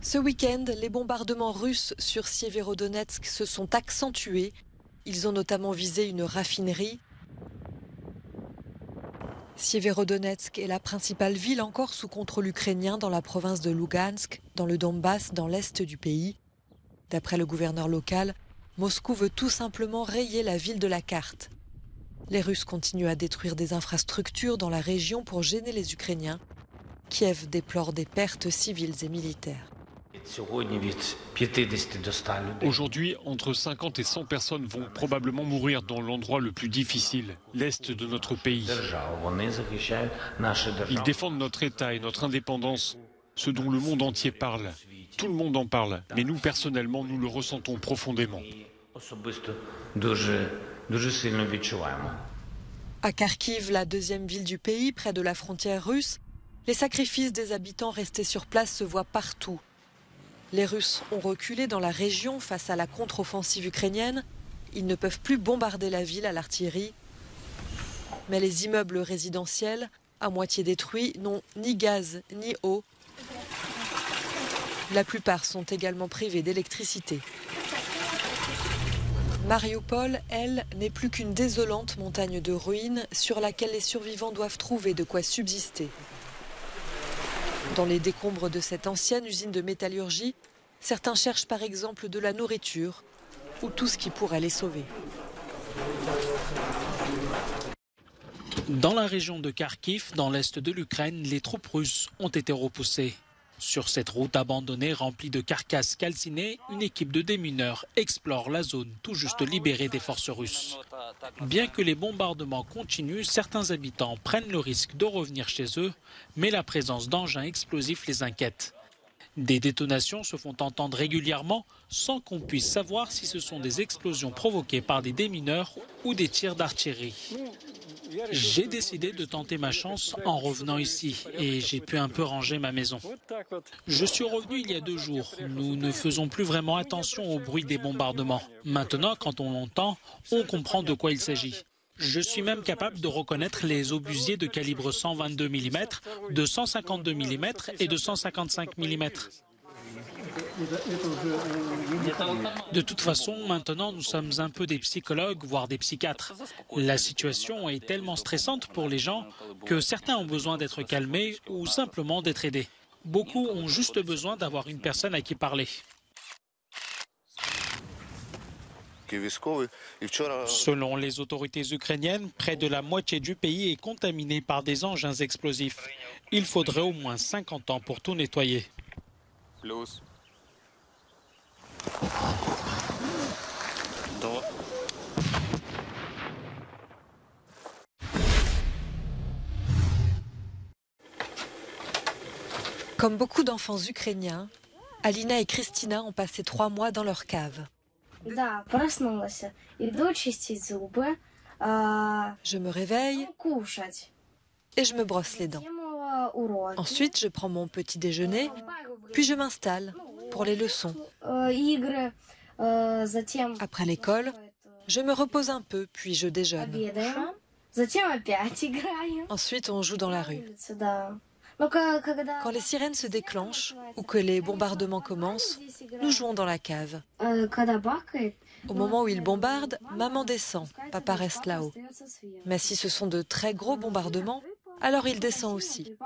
Ce week-end, les bombardements russes sur Sievierodonetsk se sont accentués. Ils ont notamment visé une raffinerie. Sievierodonetsk est la principale ville encore sous contrôle ukrainien dans la province de Lugansk, dans le Donbass, dans l'est du pays. D'après le gouverneur local, Moscou veut tout simplement rayer la ville de la carte. Les Russes continuent à détruire des infrastructures dans la région pour gêner les Ukrainiens. Kiev déplore des pertes civiles et militaires. Aujourd'hui, entre 50 et 100 personnes vont probablement mourir dans l'endroit le plus difficile, l'est de notre pays. Ils défendent notre État et notre indépendance, ce dont le monde entier parle. Tout le monde en parle, mais nous, personnellement, nous le ressentons profondément. À Kharkiv, la deuxième ville du pays, près de la frontière russe, les sacrifices des habitants restés sur place se voient partout. Les Russes ont reculé dans la région face à la contre-offensive ukrainienne. Ils ne peuvent plus bombarder la ville à l'artillerie. Mais les immeubles résidentiels, à moitié détruits, n'ont ni gaz ni eau. La plupart sont également privés d'électricité. Mariupol, elle, n'est plus qu'une désolante montagne de ruines sur laquelle les survivants doivent trouver de quoi subsister. Dans les décombres de cette ancienne usine de métallurgie, certains cherchent par exemple de la nourriture ou tout ce qui pourrait les sauver. Dans la région de Kharkiv, dans l'est de l'Ukraine, les troupes russes ont été repoussées. Sur cette route abandonnée remplie de carcasses calcinées, une équipe de démineurs explore la zone tout juste libérée des forces russes. Bien que les bombardements continuent, certains habitants prennent le risque de revenir chez eux, mais la présence d'engins explosifs les inquiète. Des détonations se font entendre régulièrement sans qu'on puisse savoir si ce sont des explosions provoquées par des démineurs ou des tirs d'artillerie. J'ai décidé de tenter ma chance en revenant ici et j'ai pu un peu ranger ma maison. Je suis revenu il y a 2 jours. Nous ne faisons plus vraiment attention au bruit des bombardements. Maintenant, quand on l'entend, on comprend de quoi il s'agit. Je suis même capable de reconnaître les obusiers de calibre 122 mm, de 152 mm et de 155 mm. De toute façon, maintenant, nous sommes un peu des psychologues, voire des psychiatres. La situation est tellement stressante pour les gens que certains ont besoin d'être calmés ou simplement d'être aidés. Beaucoup ont juste besoin d'avoir une personne à qui parler. Selon les autorités ukrainiennes, près de la moitié du pays est contaminé par des engins explosifs. Il faudrait au moins 50 ans pour tout nettoyer. Comme beaucoup d'enfants ukrainiens, Alina et Kristina ont passé 3 mois dans leur cave. Je me réveille et je me brosse les dents. Ensuite, je prends mon petit déjeuner, puis je m'installe pour les leçons. Après l'école, je me repose un peu, puis je déjeune. Ensuite, on joue dans la rue. Quand les sirènes se déclenchent ou que les bombardements commencent, nous jouons dans la cave. Au moment où ils bombardent, maman descend, papa reste là-haut. Mais si ce sont de très gros bombardements, alors il descend aussi.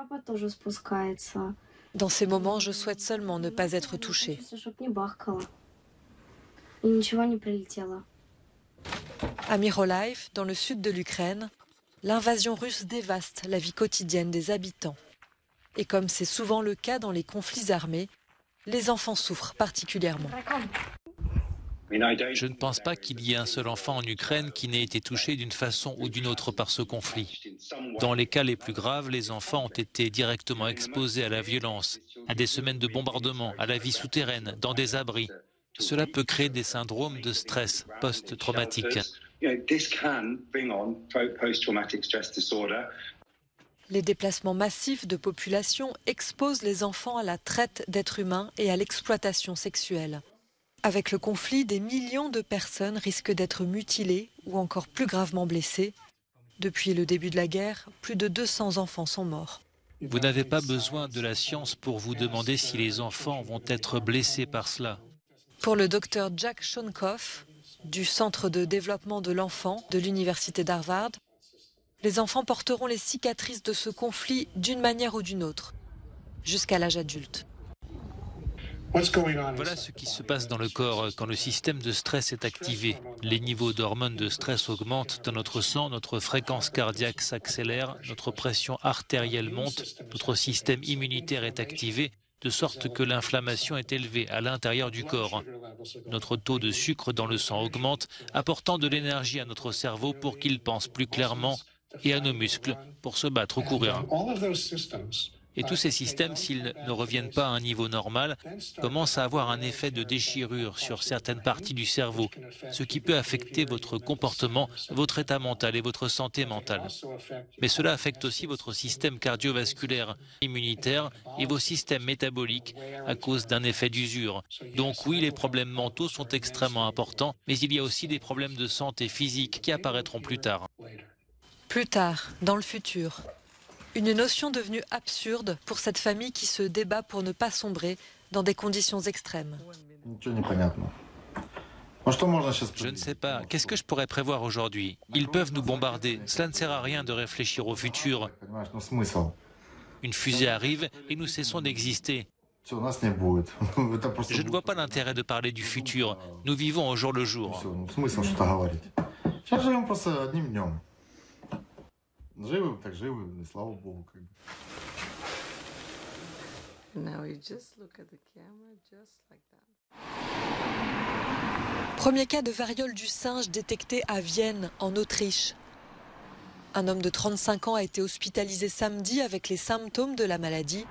Dans ces moments, je souhaite seulement ne pas être touchée. À Mykolaiv, dans le sud de l'Ukraine, l'invasion russe dévaste la vie quotidienne des habitants. Et comme c'est souvent le cas dans les conflits armés, les enfants souffrent particulièrement. Je ne pense pas qu'il y ait un seul enfant en Ukraine qui n'ait été touché d'une façon ou d'une autre par ce conflit. Dans les cas les plus graves, les enfants ont été directement exposés à la violence, à des semaines de bombardement, à la vie souterraine, dans des abris. Cela peut créer des syndromes de stress post-traumatique. Les déplacements massifs de population exposent les enfants à la traite d'êtres humains et à l'exploitation sexuelle. Avec le conflit, des millions de personnes risquent d'être mutilées ou encore plus gravement blessées. Depuis le début de la guerre, plus de 200 enfants sont morts. Vous n'avez pas besoin de la science pour vous demander si les enfants vont être blessés par cela. Pour le docteur Jack Shonkoff, du Centre de développement de l'enfant de l'Université d'Harvard, les enfants porteront les cicatrices de ce conflit d'une manière ou d'une autre, jusqu'à l'âge adulte. Voilà ce qui se passe dans le corps quand le système de stress est activé. Les niveaux d'hormones de stress augmentent dans notre sang, notre fréquence cardiaque s'accélère, notre pression artérielle monte, notre système immunitaire est activé, de sorte que l'inflammation est élevée à l'intérieur du corps. Notre taux de sucre dans le sang augmente, apportant de l'énergie à notre cerveau pour qu'il pense plus clairement et à nos muscles pour se battre ou courir. Et tous ces systèmes, s'ils ne reviennent pas à un niveau normal, commencent à avoir un effet de déchirure sur certaines parties du cerveau, ce qui peut affecter votre comportement, votre état mental et votre santé mentale. Mais cela affecte aussi votre système cardiovasculaire, immunitaire et vos systèmes métaboliques à cause d'un effet d'usure. Donc oui, les problèmes mentaux sont extrêmement importants, mais il y a aussi des problèmes de santé physique qui apparaîtront plus tard. Plus tard, dans le futur. Une notion devenue absurde pour cette famille qui se débat pour ne pas sombrer dans des conditions extrêmes. Je ne sais pas. Qu'est-ce que je pourrais prévoir aujourd'hui? Ils peuvent nous bombarder. Cela ne sert à rien de réfléchir au futur. Une fusée arrive et nous cessons d'exister. Je ne vois pas l'intérêt de parler du futur. Nous vivons au jour le jour. Premier cas de variole du singe détecté à Vienne, en Autriche. Un homme de 35 ans a été hospitalisé samedi avec les symptômes de la maladie.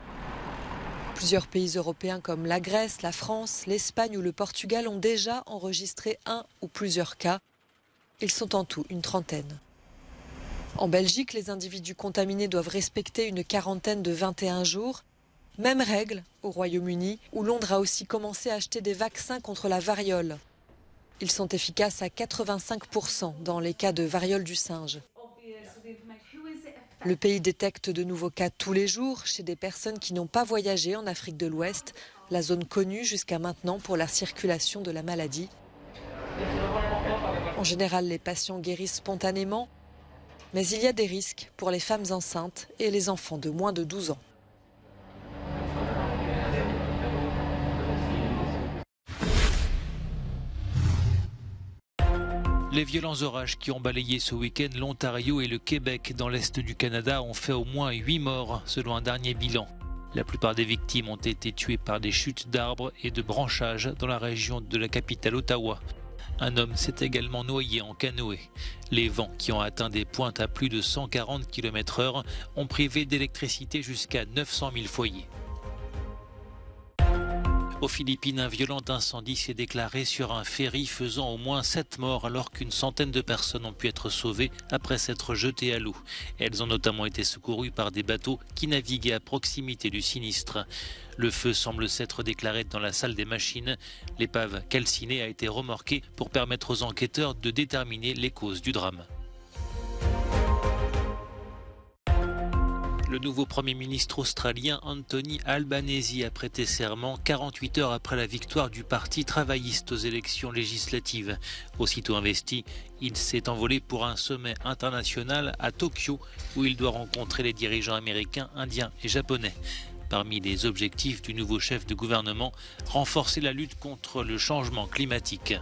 Plusieurs pays européens comme la Grèce, la France, l'Espagne ou le Portugal ont déjà enregistré un ou plusieurs cas. Ils sont en tout une trentaine. En Belgique, les individus contaminés doivent respecter une quarantaine de 21 jours. Même règle au Royaume-Uni, où Londres a aussi commencé à acheter des vaccins contre la variole. Ils sont efficaces à 85% dans les cas de variole du singe. Le pays détecte de nouveaux cas tous les jours chez des personnes qui n'ont pas voyagé en Afrique de l'Ouest, la zone connue jusqu'à maintenant pour la circulation de la maladie. En général, les patients guérissent spontanément, mais il y a des risques pour les femmes enceintes et les enfants de moins de 12 ans. Les violents orages qui ont balayé ce week-end l'Ontario et le Québec dans l'est du Canada ont fait au moins 8 morts, selon un dernier bilan. La plupart des victimes ont été tuées par des chutes d'arbres et de branchages dans la région de la capitale Ottawa. Un homme s'est également noyé en canoë. Les vents qui ont atteint des pointes à plus de 140 km/h ont privé d'électricité jusqu'à 900 000 foyers. Aux Philippines, un violent incendie s'est déclaré sur un ferry faisant au moins 7 morts alors qu'une centaine de personnes ont pu être sauvées après s'être jetées à l'eau. Elles ont notamment été secourues par des bateaux qui naviguaient à proximité du sinistre. Le feu semble s'être déclaré dans la salle des machines. L'épave calcinée a été remorquée pour permettre aux enquêteurs de déterminer les causes du drame. Le nouveau Premier ministre australien Anthony Albanese a prêté serment 48 heures après la victoire du Parti travailliste aux élections législatives. Aussitôt investi, il s'est envolé pour un sommet international à Tokyo où il doit rencontrer les dirigeants américains, indiens et japonais. Parmi les objectifs du nouveau chef de gouvernement, renforcer la lutte contre le changement climatique.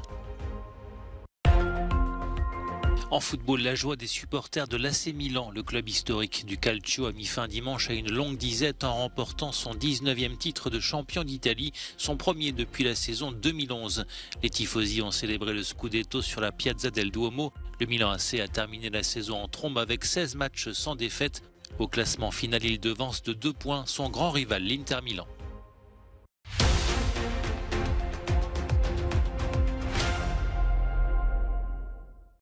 En football, la joie des supporters de l'AC Milan, le club historique du Calcio, a mis fin dimanche à une longue disette en remportant son 19e titre de champion d'Italie, son premier depuis la saison 2011. Les tifosi ont célébré le Scudetto sur la Piazza del Duomo. Le Milan AC a terminé la saison en trombe avec 16 matchs sans défaite. Au classement final, il devance de 2 points son grand rival, l'Inter Milan.